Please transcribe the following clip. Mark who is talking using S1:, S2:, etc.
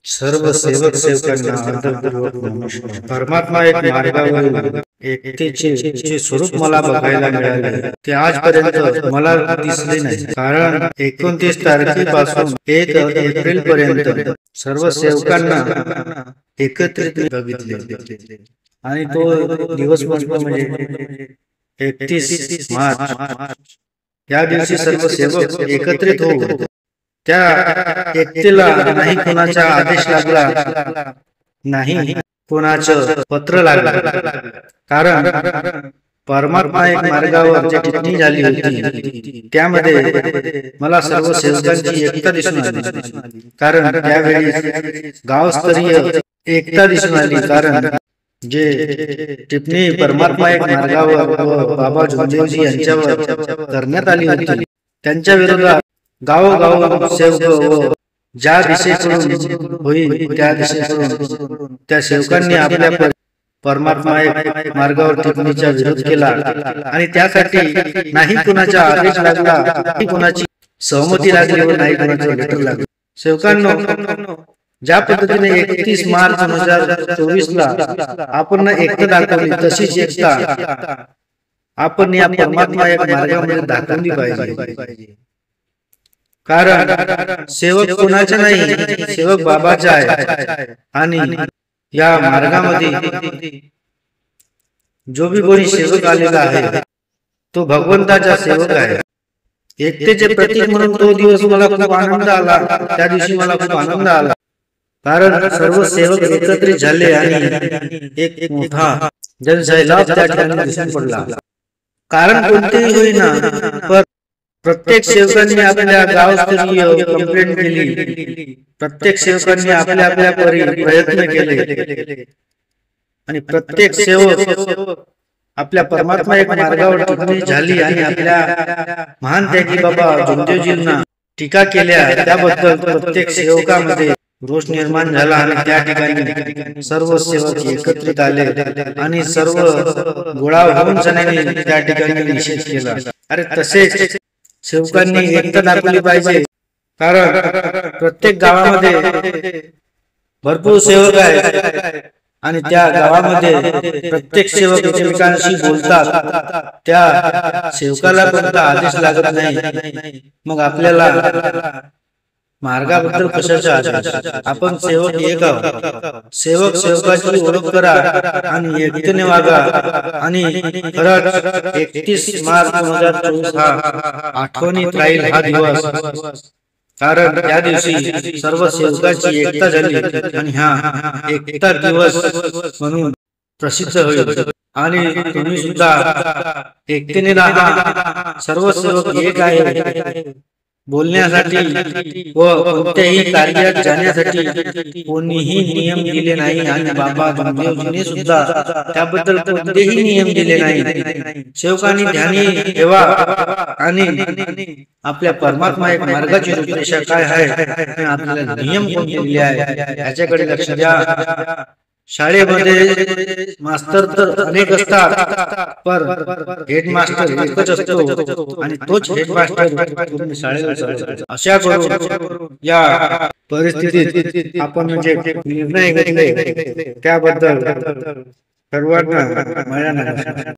S1: सर्व सेवक सेवकांना आदरपूर्वक नमस्कार. परमात्मा एक मार्गावर एकतेचे जे स्वरूप मला बघायला मिळाले ते आजपर्यंत मला दिसले नाही. कारण 29 तारखेपासून 1 एप्रिल पर्यंत सर्व सेवकांना एकत्रित बघितले आणि तो दिवस म्हणजे 31 मार्च या दिवशी सर्व सेवक एकत्रित होऊन त्या एकतेला नाही कोणाचा आदेश लागला, नाही कोणाचं पत्र लागलं. कारण परमात्मा एक मार्गावर जी टिप्पणी झाली होती त्यामध्ये मला सर्व सेवकांची एकता दिसून आली. कारण त्यावेळी गावस्तरीय एकता दिसून आली. कारण जे टिप्पणी परमात्मा एक मार्गावर व बाबा जोंदेवजी यांच्यावर करण्यात आली होती त्यांच्या विरोधात गावोगाव सेवक व ज्या दिशेकडून होईल त्या दिशेकडून त्या सेवकांनी आपल्या परमात्मा एक मार्गावर टिप्पणीचा विरोध केला आणि त्यासाठी नाही कुणाचा आदेश लागला, नाही कुणाची सहमती लागली व नाही कुणाचं लेटर लागलं. सेवकांनो, ज्या पद्धतीने 31 मार्च 2024 ला आपण एकता दाखवली तशीच एकता आपण या परमात्मा एक मार्गामध्ये दाखवली पाहिजे. कारण सेवक कोणाचा नाही, सेवक बाबाचा आहे. आणि या मार्गामध्ये जो भी कोणी सेवक आलेला आहे तो भगवंताचा सेवक आहे. एकतेचे प्रतीक म्हणून तो दिवस मला खूप आनंद आला. त्या दिवशी मला खूप आनंद आला. कारण सर्व सेवक एकत्रित झाले आणि एक मोठा जनसैलाब त्या ठिकाणी दिसून पडला. कारण कोणतेही होईना पण प्रत्येक सेवकांनी आपल्या गावस्तरीय कंप्लेंट केली. प्रत्येक सेवकांनी आपल्या आपल्या प्रयत्न केले आणि प्रत्येक सेवक आपल्या परमात्मा एक मार्गावर टिप्पणी झाली आणि आपल्या महान त्यागी बाबा जोंदेवजींना टीका केल्या. त्याबद्दल प्रत्येक सेवकामध्ये रोष निर्माण झाला आणि त्या ठिकाणी सर्व सेवक एकत्रित आले आणि सर्व गोळा होऊन सगळ्यांनी त्या ठिकाणी निषेध केला. अरे तसेच सेवकांनी एकता दाखवली पाहिजे. कारण प्रत्येक गावामध्ये भरपूर सेवक आहेत आणि त्या गावामध्ये प्रत्येक सेवक एकमेकांशी बोलतात. त्या सेवकाला कोणता आदेश लागत नाही. मग आपल्याला मार्गाबद्दल कशाचा आदेश? आपण सेवक एक आहोत. सेवक सेवकाची ओळख करा आणि एकतेने वागा. आणि खरंच 31 मार्च 2024 हा आठवणीत राहील हा दिवस. कारण त्या दिवशी सर्व सेवकाची एकता झाली आणि हा एकता दिवस म्हणून प्रसिद्ध होईल. आणि तुम्ही सुद्धा एकतेने राहा. सर्व सेवक एक आहे. बोलण्यासाठी व कोणत्याही कार्यात जाण्यासाठी कोणीही नियम दिले नाही आणि बाबा जोंदेवजीने सुद्धा त्याबद्दल कोणतेही नियम दिले नाही. सेवकांनी ध्यानी ठेवा आणि आपल्या परमात्मा एक मार्गाची रूपरेषा काय आहे, आपल्याला नियम कोणते दिले आहे याच्याकडे लक्ष द्या. शाळेमध्ये मास्तर तर अनेक असतात पण हेडमास्टर एकच असतो आणि तोच हेडमास्टर शाळेला. अशा करून या परिस्थितीत आपण जे निर्णय घेतले त्याबद्दल सर्वांना माझा नमस्कार.